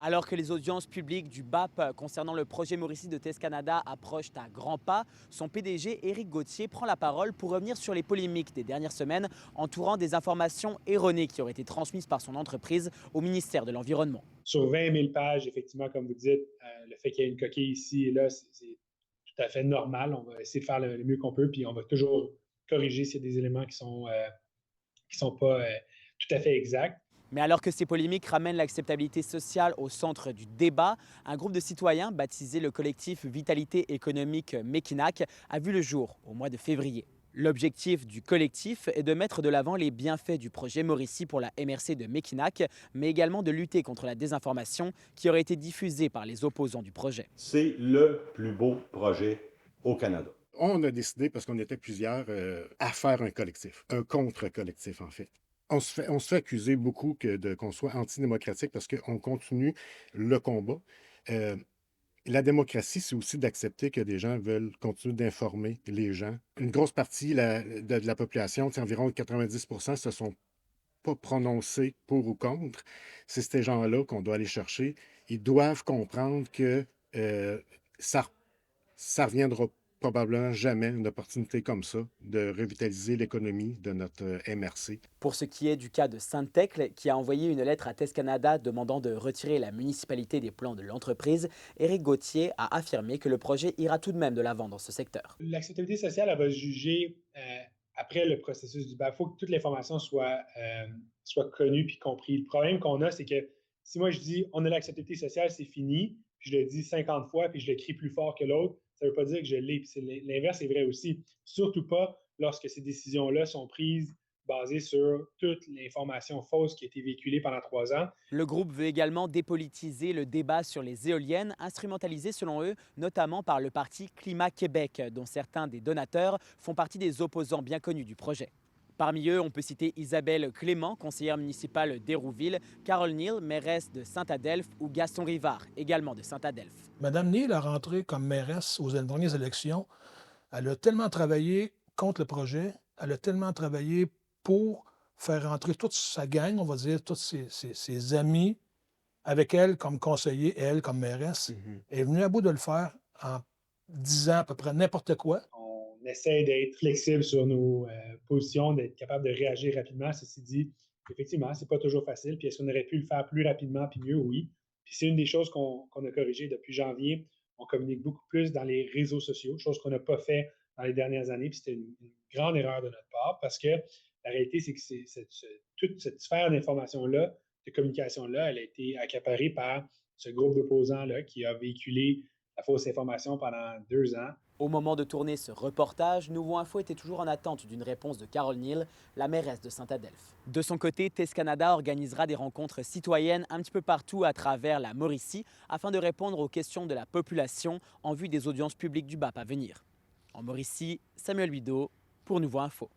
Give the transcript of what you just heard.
Alors que les audiences publiques du BAP concernant le projet Mauricie de TES Canada approchent à grands pas, son PDG Éric Gauthier prend la parole pour revenir sur les polémiques des dernières semaines entourant des informations erronées qui auraient été transmises par son entreprise au ministère de l'Environnement. Sur 20 000 pages, effectivement, comme vous dites, le fait qu'il y ait une coquille ici et là, c'est tout à fait normal. On va essayer de faire le mieux qu'on peut, puis on va toujours corriger s'il y a des éléments qui sont pas tout à fait exacts. Mais alors que ces polémiques ramènent l'acceptabilité sociale au centre du débat, un groupe de citoyens baptisé le collectif Vitalité économique Mekinac a vu le jour au mois de février. L'objectif du collectif est de mettre de l'avant les bienfaits du projet Mauricie pour la MRC de Mekinac, mais également de lutter contre la désinformation qui aurait été diffusée par les opposants du projet. C'est le plus beau projet au Canada. On a décidé, parce qu'on était plusieurs, à faire un collectif, un contre-collectif en fait. On se fait accuser beaucoup qu'on soit antidémocratique parce qu'on continue le combat. Euh, la démocratie, c'est aussi d'accepter que des gens veulent continuer d'informer les gens. Une grosse partie de la population, environ 90%, se sont pas prononcés pour ou contre. C'est ces gens-là qu'on doit aller chercher. Ils doivent comprendre que ça ça reviendra probablement jamais une opportunité comme ça de revitaliser l'économie de notre MRC. Pour ce qui est du cas de Sainte-Thècle, qui a envoyé une lettre à TES Canada demandant de retirer la municipalité des plans de l'entreprise, Éric Gauthier a affirmé que le projet ira tout de même de l'avant dans ce secteur. L'acceptabilité sociale, elle va se juger après le processus du BAP. Il faut que toute l'information soit connue puis comprise. Le problème qu'on a, c'est que si moi je dis on a l'acceptabilité sociale, c'est fini, puis je le dis 50 fois, puis je le crie plus fort que l'autre, ça ne veut pas dire que je l'ai. Puis l'inverse est vrai aussi. Surtout pas lorsque ces décisions-là sont prises basées sur toute l'information fausse qui a été véhiculée pendant 3 ans. Le groupe veut également dépolitiser le débat sur les éoliennes, instrumentalisé selon eux notamment par le parti Climat Québec, dont certains des donateurs font partie des opposants bien connus du projet. Parmi eux, on peut citer Isabelle Clément, conseillère municipale d'Hérouville, Carole Neal, mairesse de Saint-Adelphe, ou Gaston Rivard, également de Saint-Adelphe. Madame Neal a rentré comme mairesse aux dernières élections. Elle a tellement travaillé contre le projet, elle a tellement travaillé pour faire rentrer toute sa gang, on va dire, tous ses amis avec elle comme conseiller et elle comme mairesse. Elle est venue à bout de le faire en disant à peu près n'importe quoi. On essaie d'être flexible sur nos positions, d'être capable de réagir rapidement. Ceci dit, effectivement, c'est pas toujours facile. Puis est-ce qu'on aurait pu le faire plus rapidement puis mieux? Oui. Puis c'est une des choses qu'on a corrigées depuis janvier. On communique beaucoup plus dans les réseaux sociaux, chose qu'on n'a pas fait dans les dernières années. Puis c'était une grande erreur de notre part parce que la réalité, c'est que toute cette sphère d'information-là, de communication-là, elle a été accaparée par ce groupe d'opposants-là qui a véhiculé la fausse information pendant 2 ans. Au moment de tourner ce reportage, Nouveau Info était toujours en attente d'une réponse de Carole Neal, la mairesse de Saint-Adelphe. De son côté, TES Canada organisera des rencontres citoyennes un petit peu partout à travers la Mauricie afin de répondre aux questions de la population en vue des audiences publiques du BAP à venir. En Mauricie, Samuel Bideau pour Nouveau Info.